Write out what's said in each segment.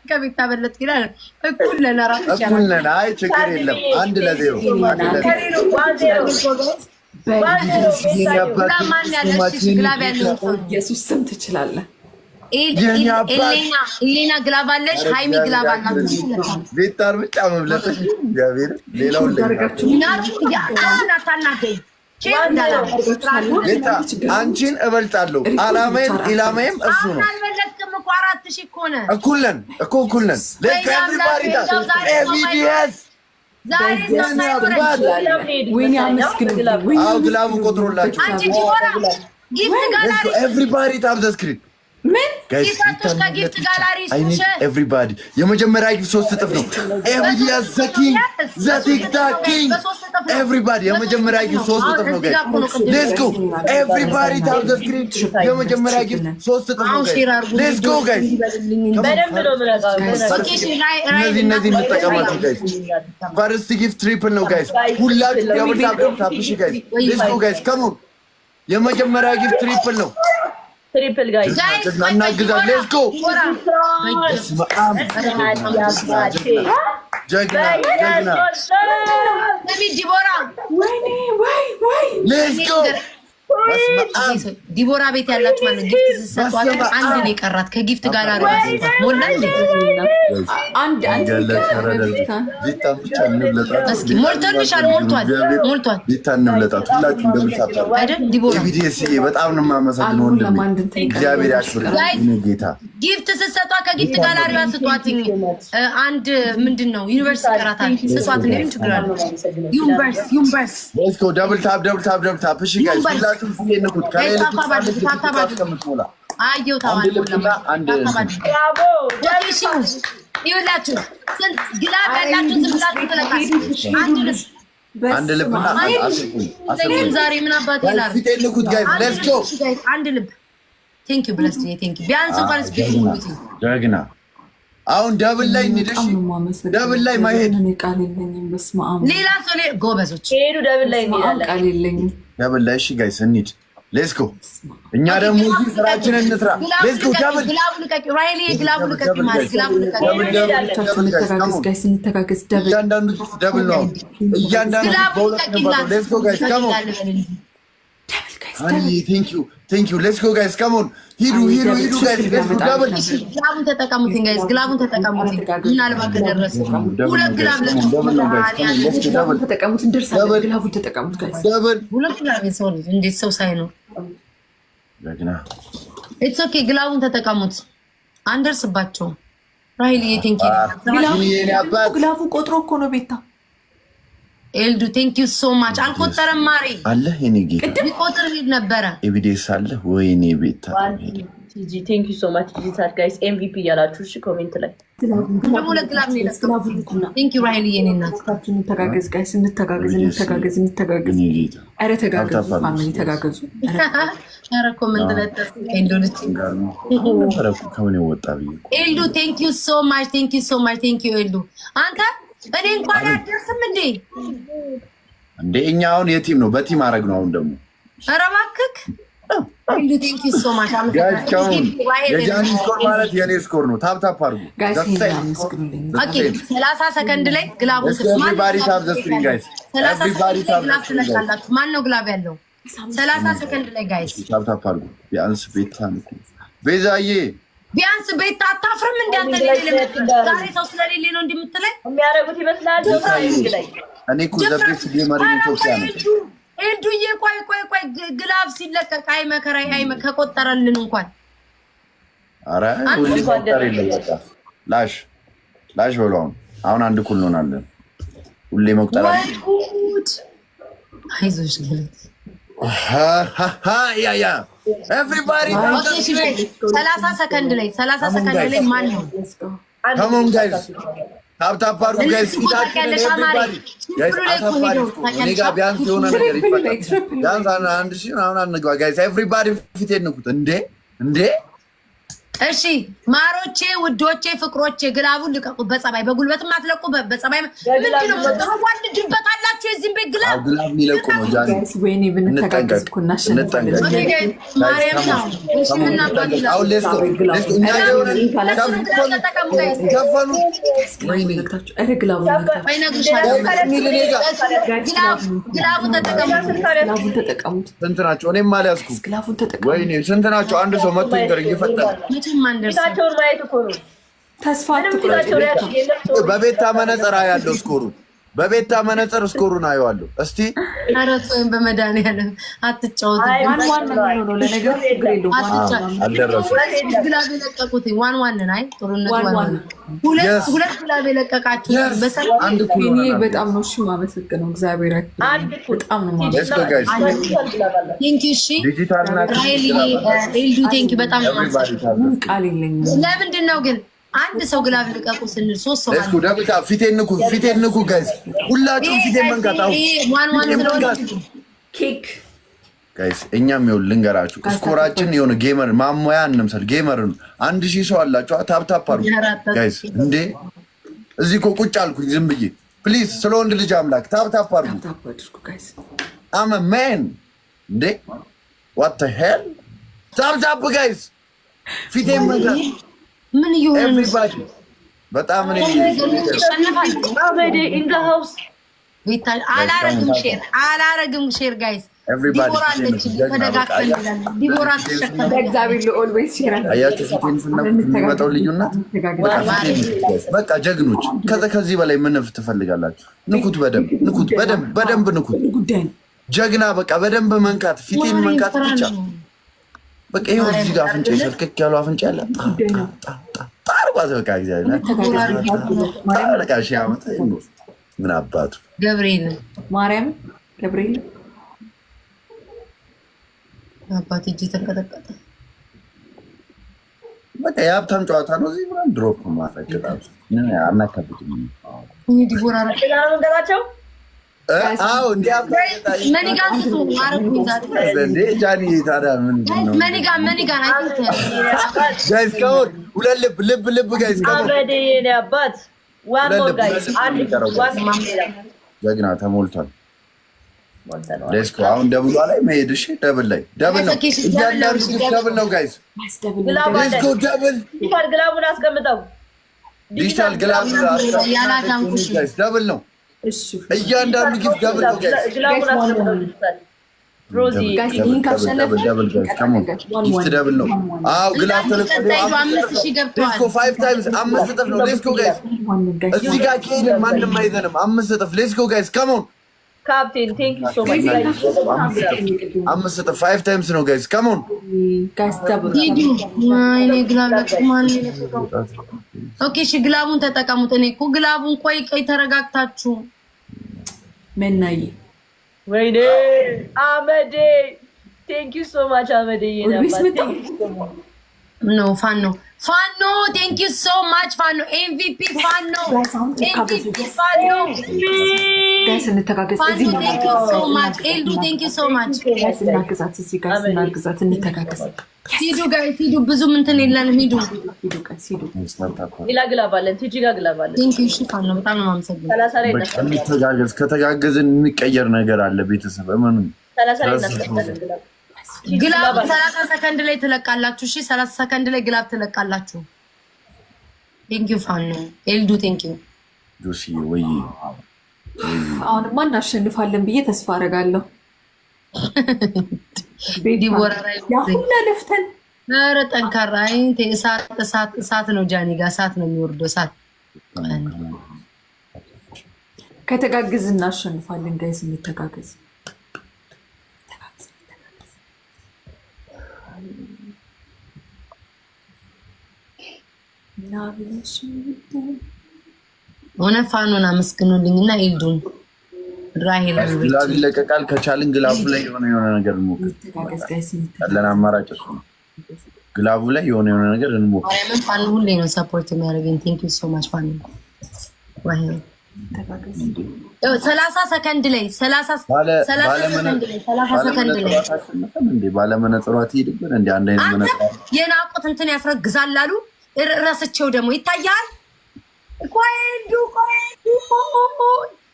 ከቤት አበለጥ ይላል እኩል ለራሱ ይችላል እኩል ነን። አይ ችግር የለም። 1-0 ኢየሱስ ስም ትችላለህ። ኤሌና ግላብ አለሽ፣ ሃይሚ ግላብ አለሽ። ቤታር ብቻ መብለጥሽ እግዚአብሔር ሌላውን ቤታ አንቺን እበልጣለሁ። ኢላማዬም እሱ ነው። እኩል ነን እኮ እኩል ነን። ግላቡ ቆጥሮላችሁ ኤቭሪባዲ ታፕ ዘ ስክሪን ኤቭሪባዲ የመጀመሪያ ጊፍት 3 እጥፍ ነው። ኤቭሪባዲ የመጀመሪያ ጊፍት 3 እጥፍ ነው። ሌትስ ጎ ኤቭሪባዲ ታፕ ዘ ስክሪን የመጀመሪያ ጊፍት 3 እጥፍ ነው። ሌትስ ጎ ጋይስ እነዚህ እንጠቀማችሁ ጋይስ። ፈርስት ጊፍት ትሪፕል ነው ጋይስ። ሁላችሁ ታፕሽ ጋይስ። ሌትስ ጎ ጋይስ ካም ኦን የመጀመሪያ ጊፍት ትሪፕል ነው። ትሪፕል ጋይስ እናግዛ። ሌትስ ጎ ጀግና ሌትስ ጎ ዲቦራ ቤት ያላችሁ ማለት ጊፍት ሲሰጧት አንድ ነው የቀራት ከጊፍት ጋር ሞላ እስኪ ሞልቷል። በጣም ነው የማመሰግነው ወንድሜ። እግዚአብሔር ያክብርልኝ ጌታ። ጊፍት ሲሰጧ ከጊፍት ጋር ስጧት። አንድ ምንድን ነው ዩኒቨርሲቲ ቀራታል ስጧት። እንደምን ችግር አለ? ዩኒቨርስ ሌትስ ጎ ደብል ታፕ እሺ ጋይስ አንድ ልብና ዛሬ ምን አባቴ ይላል? አንድ ልብ ቴንክ ዩ ብለስ ቴንክ ዩ ቢያንስ እንኳን ጀግና። አሁን ደብል ላይ እንሂድሽ። ደብል ላይ ማይሄድ ሌላ ሰው ጎበዞች ሄዱ። ደብል ላይ እንሄዳለን። ቃል የለኝም። ደብል ላይ እሺ ጋይስ እንሂድ። ሌትስ ጎ እኛ ደግሞ እዚህ ስራችንን እንስራ። ሌትስ ጎ ደብል ግላቡ ልቀቂ ራይሊ ግላቡ ልቀቂ ማለት ግላቡ ልቀቂ እንተጋገዝ። ደብል እያንዳንዱ ደብል ነው። እያንዳንዱ በሁለት ነው። ሌትስ ጎ ጋይስ ካም ኦን ቴንክ ዩ ሌትስ ጎ ጋይስ ካም ኦን ሂዱ ጋይስ ደብል ግላቡን ተጠቀሙት ጋይስ ግላቡን ተጠቀሙት። ምናልባት ከደረሰ ሁለት ግላብ ግላቡን ተጠቀሙት። እንደርሳለን። ግላቡን ተጠቀሙት ጋይስ ደብል ሁለት ግላብ ሰው እንዴት ሰው ሳይኖር ጀግና ኢትስ ኦኬ ግላቡን ተጠቀሙት። አንደርስባቸው ራይሊ ቴንክ ዩ ግላቡ ቆጥሮ እኮ ነው ቤታ ኤልዱ ቴንክ ዩ ሶ ማች። አልቆጠረም ማሪ አለ የኔ ጌታ ቅድም ቆጥር ነበረ ኤቪዴንስ አለ ወይኔ ቤታ ጂጂ ቴንክ ዩ ሶ ማች ዲጂታል ጋይስ ኤምቪፒ ያላችሁ እሺ ኮሜንት ላይ ደግሞ ለግላብ ነው ለግላቡ ቴንክ ዩ ራይሊ የኔ እናት እንተጋገዝ ጋይስ እንተጋገዝ። ኧረ ተጋገዙ ፋሚሊ ተጋገዙ። ኧረ ኮሜንት ላይ ኤልዱ ከምን ወጣ ብዬ ኤልዱ ቴንክ ዩ ሶ ማች ቴንክ ዩ ኤልዱ አንተ እኔ እንኳን አደርስም እንዴ እኛ አሁን የቲም ነው በቲም አረግ ነው። አሁን ደግሞ ኧረ እባክህ ኤልዱ ቴንክ ዩ ሶ ማች የጃኒ ስኮር ማለት የኔ ስኮር ነው። ታፕ አድርጉ ጋይስ። ኦኬ 30 ሰከንድ ላይ ግላቡ ኤቭሪባዲ ታፕ ዘ ስክሪን ጋይስ። ኤቭሪባዲ ታፕ ዘ ስክሪን ጋይስ። ማን ነው ግላብ ያለው? 30 ሰከንድ ላይ ጋይስ ታፕ አድርጉ። ቢያንስ ቤታ ነው ቤዛዬ ቢያንስ ቤታ አታፍርም? እንዳንተ ዛሬ ሰው ስለሌለ ነው እንደምትለኝ የሚያረጉት ይመስላል። እኔ እኮ ዘቤት ጌመር ኢትዮጵያ ነው። ኤልዱዬ ቆይ ግላብ ሲለቀቅ አይ መከራ ከቆጠረልን እንኳን አረ ሁሉ ቆጠረ የለም። በቃ ላሽ በለው። አሁን አንድ እኩል እንሆናለን። ሁሌ መቁጠር አይዞሽ ገለት ያ ኤቭሪባዲ 30 ሰከንድ ላይ ማን ነው? ካሞን ጋይስ ታፕ አድርጉ ጋይስ። ቢያንስ የሆነ ነገር ይፈጠራል። ቢያንስ አንድ ሺህ አሁን አንግባ ጋይስ። ኤቭሪባዲ ፊቴን ንኩት እንዴ እሺ ማሮቼ፣ ውዶቼ፣ ፍቅሮቼ ግላቡን ልቀቁ። በጸባይ በጉልበትም አትለቁ። በጸባይ ምንድነው ተዋልጅበት አላችሁ ለቀቃችሁ የዚህን ቤት ግላብ ሊለቁ ነው ጃኒ ወይኔ ብንተጋገዝ እኮ እናሸንፋለን። ማርያም ነው እሺ ምን አባቱ አሁን ሌስኮ እኛ የሆነ ከፈኑ ወይኔ ኧረ ግላቡን ተጠቀሙት። ስንት ናቸው? እኔም አልያዝኩም። ወይኔ ስንት ናቸው? አንድ ሰው መጥቶ ይንገር እየፈጠረ ተስፋ አትቁረጥ። በቤታ መነጽር ያለው ስኮሩ በቤታ መነጽር ስኮሩን አየዋለሁ። እስቲ አራት ወይም በመድኃኒዓለም አትጫወቱ። ለነገሩ ችግር የለውም። ግላብ የለቀቁት ዋን አይ ጥሩነት ሁለት ግላብ የለቀቃችሁ እኔ በጣም ነው እሺ የማመሰግነው። እግዚአብሔር በጣም ነው ቴንኪው በጣም ነው ቃል የለኝም። ለምንድን ነው ግን አንድ ሰው ግላብ ልቀቁ ስንል ሶስት ሰው እስኩ ደብታ ፊቴን ንኩ ጋይስ ሁላችሁም ፊቴን መንካታው ኬክ ጋይስ እኛም ይኸውል ልንገራችሁ ስኮራችን የሆነ ጌመር ማሞያ እንምሰል ጌመር 1000 ሰው አላችሁ ታፕታፕ አርጉ ጋይስ እንዴ እዚህ እኮ ቁጭ አልኩኝ ዝም ብዬ ፕሊዝ ስለ ወንድ ልጅ አምላክ ታፕታፕ አርጉ አመ ማን እንዴ what the hell ታፕታፕ ጋይስ ፊቴን መንካት ምን ይሁን በጣም ነው አበዴ ኢን ዘ ሃውስ ቪታል አላረግም ሼር ጋይስ ዲቦራ አለች ተደጋግፈን ዲቦራ ተሸከመ እግዚአብሔር ለኦልዌይስ ሼር አያችሁ ፊቴን የሚመጣው ልዩነት በቃ ጀግኖች ከዚህ በላይ ምን ትፈልጋላችሁ? ንኩት በደንብ ንኩት ጀግና በቃ በደንብ መንካት ፊቴን መንካት ብቻ በቃ ይሄው እዚህ ጋር አፍንጫ ይሰልከክ ያለው አፍንጫ ያለ ታርባዝ በቃ እግዚአብሔር ማለቃሽ ያመጣ ምን አባቱ ገብርኤል ማርያም ገብርኤል አባቴ እጅ ተንቀጠቀጠ። በቃ የሀብታም ጨዋታ ነው። እዚህ ብራን ድሮፕ ማፈቀጣው ምን አናካብትም። እኔ ዲቦራ አረጋጋቸው ገላቸው አዎ እንዴ አፍታታ መኒጋንቱ አረኩኝ ዛሬ እንዴ ጃኒ ታዲያ ምን ነው መኒጋን አይቶ ጋይስ ካውን ሁለት ልብ ጋይስ ካውን አበዴ የኔ አባት ዋን ሞር ጋይስ አንድ ዋን ማምላ ጀግና ተሞልቷል። ሌትስ ጎ አሁን ደብሏ ላይ መሄድ እሺ ደብል ላይ ደብል ነው እያንዳንዱ ደብል ነው ጋይስ ሌትስ ጎ ደብል ግላቡን አስቀምጠው ዲጂታል ግላብ ያላዳምኩሽ ጋይስ ደብል ነው እያንዳንዱ ጊፍት ደብል ነው ጋይስ ግላቡን አስቀምጠው ዲጂታል ሮዚ ጋይስ ይሄን ካሸነፈ ደብል ጋይስ ካሞን ጊፍት ደብል ነው። አዎ ግላብ ተለቀቀ 5000 ገብቷል። ሌትስ ጎ 5 ታይምስ 5 እጥፍ ነው። ሌትስ ጎ ጋይስ እዚህ ጋር ከሄድን ማንም አይዘንም 5 እጥፍ ሌትስ ጎ ጋይስ ካሞን ካፕቴን ቴንክ ዩ ሶ ማች ጋይስ 5 እጥፍ 5 ታይምስ ነው ጋይስ ካሞን ጋይስ ደብል ሂዱ ማይኔ ግላብ ለማን ነው? ኦኬ እሺ ግላቡን ተጠቀሙት። እኔ እኮ ግላቡን ቆይ ተረጋግታችሁ መናይ ወይኔ አመዴ ቴንክ ዩ ሶ ማች አመዴ ኖ ፋኖ ቴንክ ዩ ሶ ማች ፋኖ ኤምቪፒ ፋኖ ጋይስ እንተጋገዝ። እዚህ ነው ቴንክ ዩ ሶ ማች ኤልዱ ቴንክ ዩ ሶ ማች ጋይስ እናግዛት። እዚህ ጋይስ እናግዛት፣ እንተጋገዝ። ሂዱ ጋይስ ሂዱ፣ ብዙም እንትን የለንም። ሂዱ ጋይስ ሂዱ። ሌላ ግላብ አለን፣ ቲጂ ጋር ግላብ አለን። ቴንክ ዩ ሺፋን ነው በጣም ነው የማመሰግነው። 30 ላይ እናስቀምጣለን። ከተጋገዝን የሚቀየር ነገር አለ ቤተሰብ እመኑ። 30 ላይ እናስቀምጣለን ግላብ 30 ሰከንድ ላይ ትለቃላችሁ። እሺ 30 ሰከንድ ላይ ግላብ ትለቃላችሁ። ቴንክ ዩ ፋን ነው ኤልዱ ቴንክ ዩ ጆሲ ወይ አሁንማ እናሸንፋለን ብዬ ተስፋ አደርጋለሁ። ዲቦራ ያ ሁላ ለፍተን ኧረ ጠንካራ እሳት ነው። ጃኒ ጋር እሳት ነው የሚወርደው እሳት። ከተጋገዝ እናሸንፋለን። ጋይስ እንተጋገዝ። ሆነ ፋኖን አመስግኑልኝና ኤልዱን ራሄል ግላብ ይለቀቃል። ከቻልን ግላቡ ላይ የሆነ ነገር እንሞክር። ያለን አማራጭ እሱ ነው። ግላቡ ላይ የሆነ ነገር እንሞክር። ማርያምን ፋኖ ሁሌ ነው ሰፖርት የሚያደርገኝ። ቴንክ ዩ ሶ ማች ፋኖ። ዋሄ 30 ሰከንድ ላይ 30 ሰከንድ ላይ እንዴ ባለመነጽሯ ትሄድብን እንዴ አንድ አይነት መነጽሯ የናቁት እንትን ያስረግዛል አሉ። ረስቸው ደግሞ ይታያል። ቆይዱ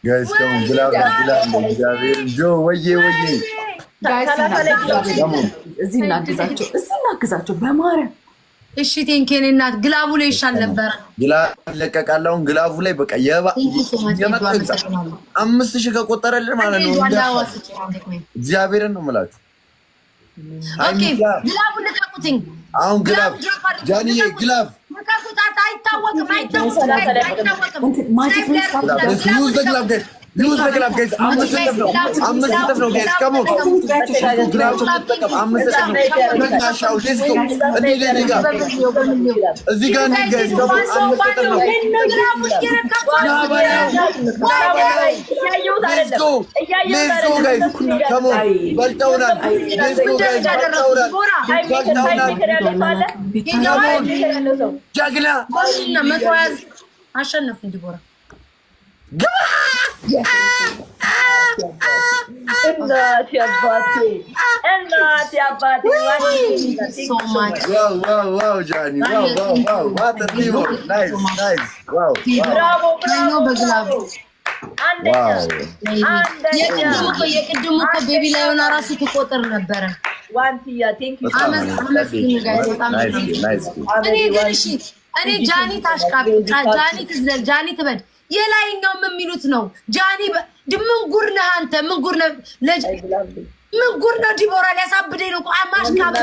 ጋይስ ከሞን ግላብ እግዚአብሔር ጆ ወዬ እዚህ እናግዛቸው በማርያም እሺ ቴንኬን እናት ግላቡ ላይ ይሻል ነበር። ግላብ ይለቀቃል። ግላቡ ላይ በቃ የመጣ 5000 ከቆጠረልን ማለት ነው። እግዚአብሔርን ነው የምላችሁ። ኦኬ ግላቡ ልቀቁትኝ። አሁን ግላብ ጃኒዬ ግላብ አይታወቅም። use the glove guys. አምስት ጥፍ ነው guys. Come on. ግላብ ተጠቀም። አምስት ጥፍ ነው። በቃሻው ዲስኮ እዚህ ጋር ነው guys. አምስት ጥፍ ነው። Let's go guys. Come on. በልተውናል. Let's go guys. ጀግና አሸነፍ እንዲቦራ እናት ያባቴ wow Johnny wow what a team nice wow የቅድሙ እኮ ቤቢ ላይ ሆና ራሱ ትቆጥር ነበረ። እኔ ጃኒ ታሽቃብ ጃኒ ትዝለል ጃኒ ትበድ የላይኛው ምን የሚሉት ነው? ጃኒ ምን ጉር ነህ አንተ? ምን ጉር ነህ? ምን ጉር ነው? ዲቦራ ሊያሳብደኝ ነው። አማሽካብ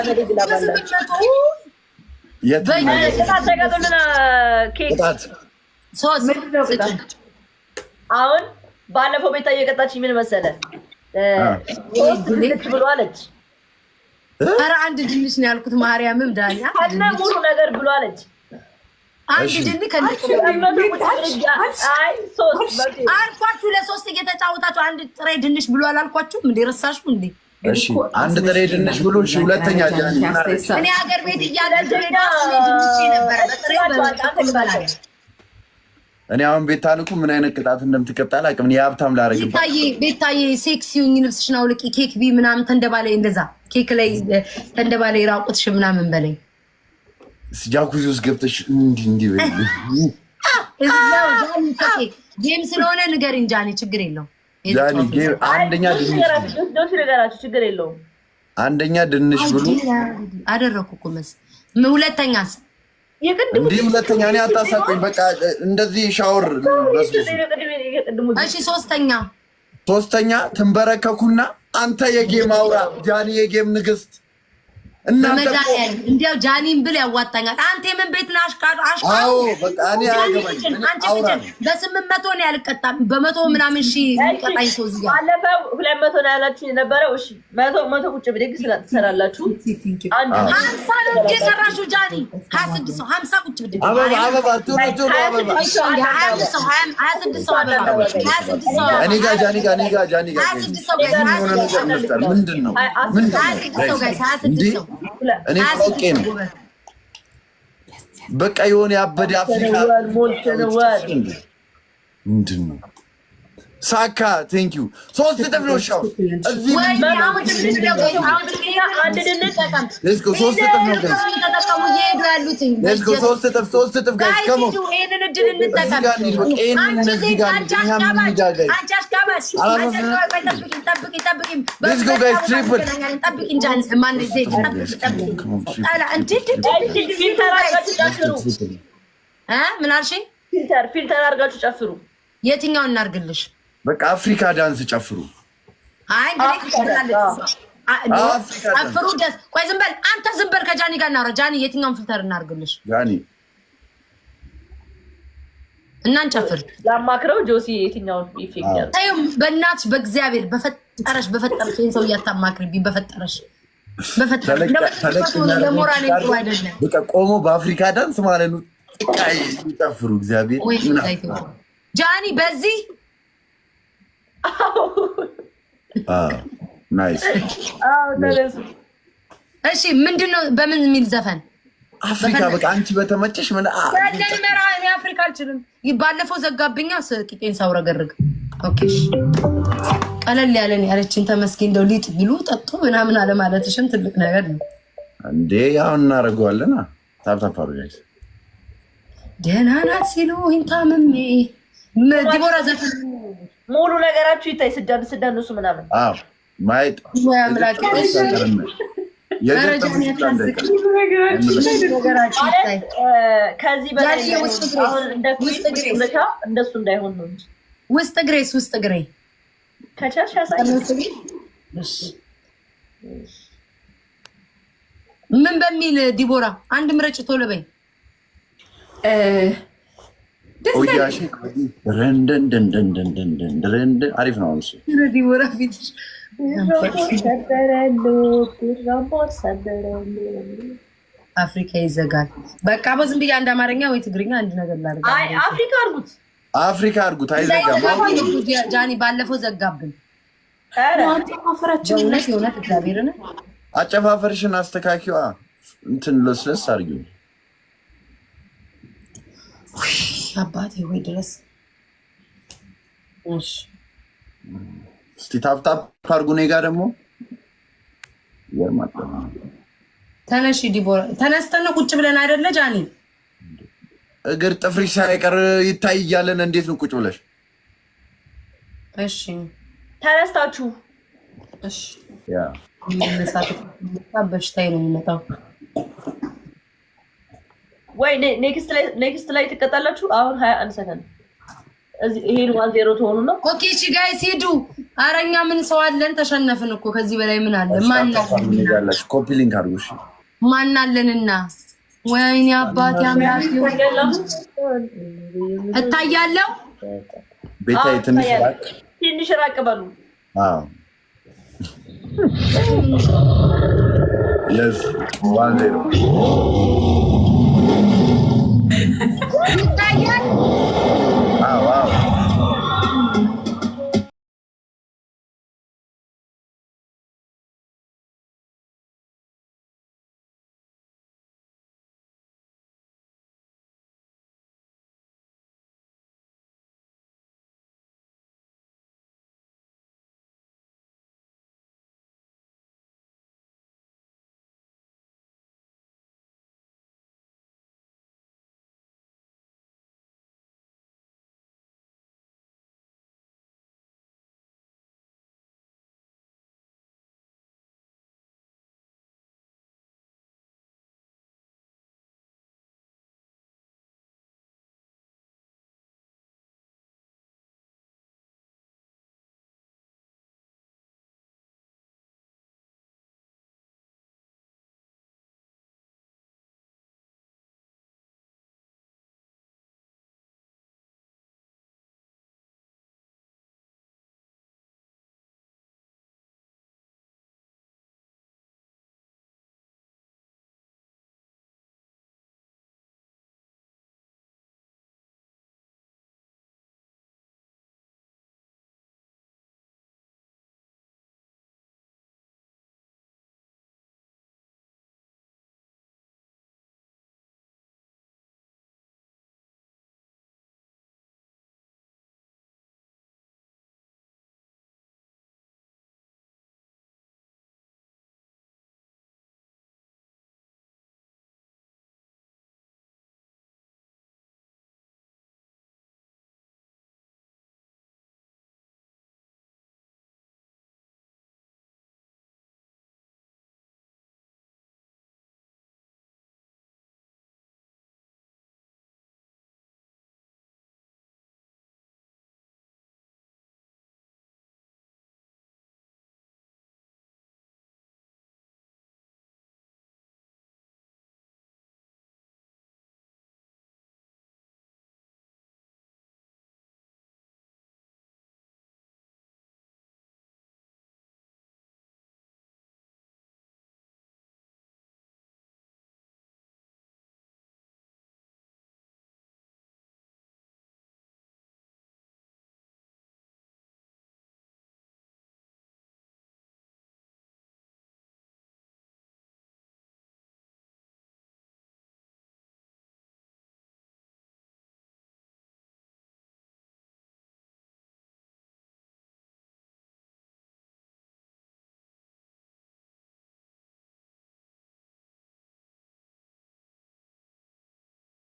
አሁን ባለፈው ቤታ እየቀጣች ምን መሰለ ብሎ አለች። ኧረ አንድ ድንሽ ነው ያልኩት። ማርያምም ዳኛ ከነ ሙሉ ነገር ብሎ አለች። አንድ ድንሽ አልኳችሁ። ለሶስት እየተጫወታችሁ አንድ ጥሬ ድንሽ ብሎ አላልኳችሁም እንዴ? ረሳሽው እንዴ? እሺ አንድ ጥሬ ድንሽ ብሎ እሺ። ሁለተኛ ጃኒ እኔ ሀገር ቤት እያለ ድንሽ ነበር በጥሬው በባላል እኔ አሁን ቤታልኩ ምን አይነት ቅጣት እንደምትቀጣ አላውቅም። እኔ ሀብታም ላረግባ ቤታዬ ሴክሲውኝ ልብስሽን አውልቂ ኬክ ቢ ምናምን ተንደባለይ እንደዛ ኬክ ላይ ተንደባለይ ራቁትሽ ምናምን በለኝ። ጃኩዚ ውስጥ ገብተሽ እንዲህ በይ። ጌም ስለሆነ ንገሪኝ ጃኒ፣ ችግር የለውም ጃኒ። ጌም አንደኛ ድንሽ ብሉ አደረኩ እኮ መስ ሁለተኛስ እንዲህ ሁለተኛ እኔ አታሳቁኝ። በቃ እንደዚህ ሻወር እሺ። ሶስተኛ ትንበረከኩና አንተ የጌም አውራ ጃኒ የጌም ንግስት እናመዳለን እንዲያው ጃኒን ብል ያዋጣኛል። አንተ የምን ቤት ነህ? አሽቃው በቃ እኔ አያገባኝ። በ800 ነው ያልቀጣም በመቶ ምናምን ሺ ቀጣይ ሰው እዚህ ጋር አለፈው 200 ነው ያላችሁ የነበረው። እሺ 100 ቁጭ ብድግ ትሰራላችሁ። አንድ 50 ነው የሰራሽው ጃኒ 26 ሰው 50 ቁጭ ብድግ አበባ ቶሎ አበባ 26 ሰው 26 ሰው አበባ 26 ሰው እኔ ጋር ጃኒ ጋር 26 ሰው ጋር ምንድነው 26 ሰው ጋር 26 ሰው እኔ ቆቄ ነው በቃ የሆነ ያበደ አፍሪካ ምንድን ነው ሳካ ቴንክ ዩ ሶስት ጥፍ ነው ሻው እዚህ ሌትስ ጎ ሶስት ጥፍ ነው ጋይስ ተጠቀሙ እየሄዱ ያሉት ሌትስ ጎ ሶስት ጥፍ ጋይስ ከሞ ይሄንን እድል እንጠቀም ሌትስ ጎ ጋይስ ትሪፕል ጠብቅ እንጃን ማን ዘይ ምን አልሽኝ? ፊልተር አድርጋችሁ ጨፍሩ። የትኛውን እናርግልሽ? በቃ አፍሪካ ዳንስ ጨፍሩ። አይ ጨፍሩ ደስ ቆይ ዝም በል አንተ ዝም በል። ከጃኒ ጋር እናውራ። ጃኒ የትኛውን ፊልተር እናርግልሽ? ጃኒ እናንጨፍር ያማክረው ጆሲ የትኛውን ኢፌክት ያለው ታዩ። በእናትሽ በእግዚአብሔር በፈጠረሽ ይሄን ሰው እያታማክሪብኝ በፈጠረሽ ለሞራል ነው አይደለም። በቃ ቆሞ በአፍሪካ ዳንስ ማለት ነው ቃይ ይጨፍሩ። እግዚአብሔር ጃኒ በዚህ ናይስ። እሺ ምንድነው? በምን የሚል ዘፈን አፍሪካ በቃ አንቺ በተመቸሽ ምን ለነመራ እኔ አፍሪካ አልችልም። ባለፈው ዘጋብኛ ቂጤን ሳውረገርግ። ኦኬ ቀለል ያለን ያለችን ተመስገን። እንደው ሊጥ ቢሉ ጠጡ ምናምን አለ ማለትሽም ትልቅ ነገር ነው እንዴ። ያው እናደርገዋለና ታፕታፕ አድርጋይስ ደህና ናት ሲሉ ታምሜ ዲቦራ ዘፈን ሙሉ ነገራችሁ ይታይ ስደንሱ ምናምን ማየት ከዚህ በላይ እንደሱ እንዳይሆን ነው እንጂ ውስጥ እግሬ ከቻልሽ ያሳይ። ምን በሚል ዲቦራ አንድ ምረጭ ቶሎ በይ። አሪፍ ነው እሱ ዲቦራ ፊትሽ አፍሪካ ይዘጋል። በቃ በዝም ብዬ አንድ አማርኛ ወይ ትግርኛ አንድ ነገር ላድርግ። አፍሪካ አድርጉት። አይዘጋም። ጃኒ ባለፈው ዘጋብን። የእውነት እግዚአብሔርን አጨፋፈርሽን አስተካኪዋ እንትን ለስለስ አድርጊው። አባቴ ወይ ድረስ እስቲ ታፕታፕ አድርጉ። እኔ ጋ ደግሞ ተነሺ ዲቦራ። ተነስተን ነው ቁጭ ብለን አይደለ ጃኒ? እግር ጥፍርሽ ሳይቀር ይታይ እያለን እንዴት ነው ቁጭ ብለሽ? እሺ ተነስታችሁ። እሺ ያ በሽታዬ ነው የሚመጣው። ወይ ኔክስት ላይ ትቀጣላችሁ። አሁን 21 ሰከንድ እዚህ ይሄን 1-0 ትሆኑና ኦኬ እሺ ጋይስ ሂዱ። ኧረ እኛ ምን ሰው አለን? ተሸነፍን እኮ ከዚህ በላይ ምን አለ? ማን አለን? ኮፒ ሊንክ አድርጉ። እሺ ማን አለንና? ወይኔ አባቴ አምላክ እታያለሁ። ቤታዬ ትንሽ ራቅ በሉ። አዎ yes 1-0 ይታያል። አዎ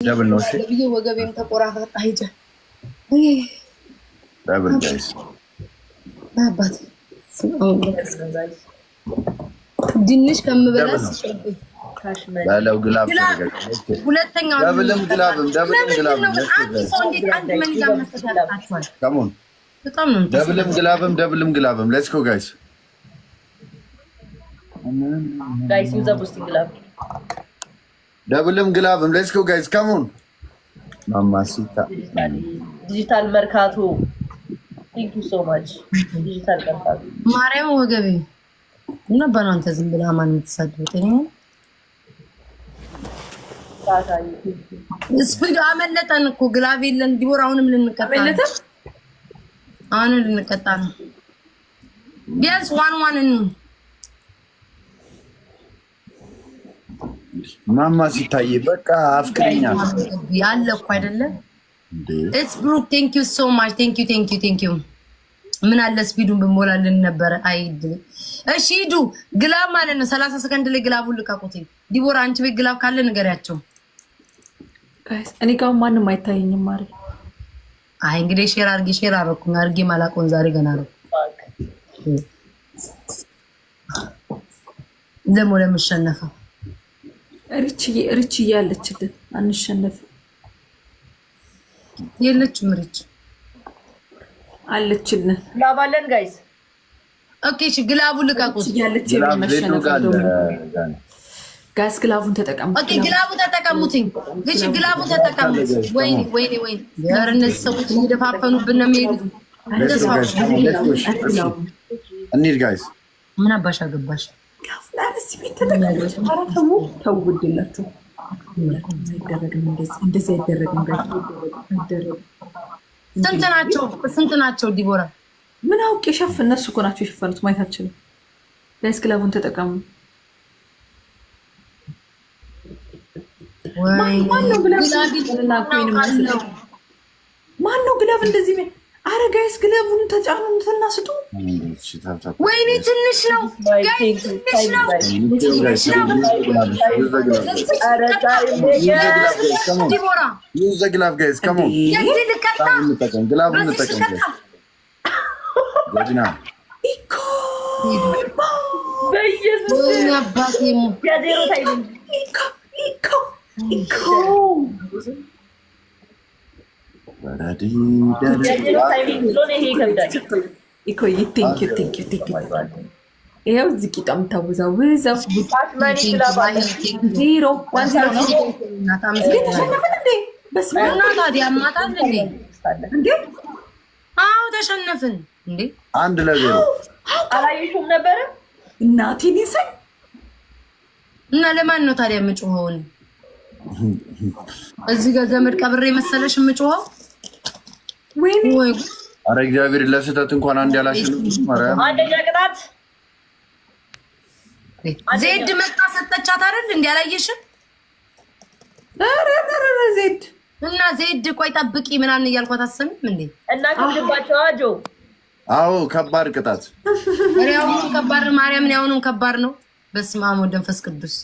ደብል ነው። እሺ ወገቤም ተቆራረጠ። ደብል ጋይስ አባት ድንሽ ከምበላስ ያለው ግላብ ሁለተኛው ደብልም ግላብም ደብልም ግላብም ሌትስ ጎ ጋይስ ዩዝ አፕ ቦስቲንግ ግላብ ደብልም ግላብም ሌትስ ጎ ጋይስ ካም ኦን ማማሲታ ዲጂታል መርካቶ ቴንክ ዩ ሶ ማች ዲጂታል መርካቶ ማርያም ወገቤ እና ባናንተ ዝም ብላ ማን የምትሳደበኝ ስፒድ አመለጠን እኮ ግላብ የለን ዲቦራ አሁንም ልንቀጣ ነው ቢያንስ ዋን ማማ ሲታይ በቃ አፍቅሪኛ ያለ እኮ አይደለም ኢትስ ብሩክ ቴንክ ዩ ሶ ማች ቴንክ ዩ ምን አለ ስፒዱን ብሞላልን ነበር አይድል እሺ ሂዱ ግላብ ማለት ነው 30 ሰከንድ ላይ ግላቡን ልቀቁት ዲቦራ አንቺ ቤት ግላብ ካለ ንገሪያቸው ጋይስ እኔ ጋር ማንም አይታየኝም ማለት አይ እንግዲህ ሼር አድርጌ ማላቆን ዛሬ ገና ነው ለምሸነፈው ሪች ያለችልን አንሸነፍ የለችም ሪች አለችልን ግላባለን ጋይስ ኦኬ እሺ ግላቡ ልቀቁት ያለችልን መሸነፍ ጋይስ ግላቡን ተጠቀሙ ኦኬ ግላቡ ተጠቀሙትኝ እሺ ግላቡ ተጠቀሙት ወይኔ ያርነስ ሰዎች እየደፋፈኑብን ነው የሚሄዱት እንሂድ ጋይስ ምን አባሽ አገባሽ ላንስ ቤት ተጠቀሙት አራተሙ ተውድላችሁ እንደዚህ አይደረግም ስንት ናቸው ዲቦራ ምን አውቄ ሸፍ እነሱ እኮ ናቸው የሸፈኑት ማየታችን ጋይስ ግላቡን ተጠቀሙ ማነው ግላብ እንደዚህ አረ ጋይስ ግላቡን ተጫኑትና ስጡ ወይኔ ትንሽ ነው ጋይስ ትንሽ ነው ዲቦራ ዩዝ ዘ ግላብ ጋይስ ካም ኦን ግላቡን እንጠቀም ወዲና ኢኮ በኢየሱስ ወይኔ አባቴ ያዜሮ ታይልኝ ኢኮ ይኸው እዚህ ቂጣ የምታወዛውዘው ተሸነፍን እንዴ 1-0 አላየሽውም ነበረ እናቴን ይሰኝ እና ለማን ነው ታዲያ የምጮኸውን እዚህ ጋር ዘመድ ቀብሬ መሰለሽ የምጮኸው ወይኔ አረ እግዚአብሔር ለስህተት እንኳን አንድ ያላሽን ማርያም አንደኛ ቅጣት ዜድ መጣ ሰጠቻት አይደል እንዴ አላየሽም አረ ዜድ እና ዜድ ቆይ ጠብቂ ምናምን እያልኳት አሰምም እንዴ እና ከብድባቸው አጆ አዎ ከባድ ቅጣት ያው ከባድ ማርያምን ያውኑ ከባድ ነው በስመ አብ ወወልድ ወመንፈስ ቅዱስ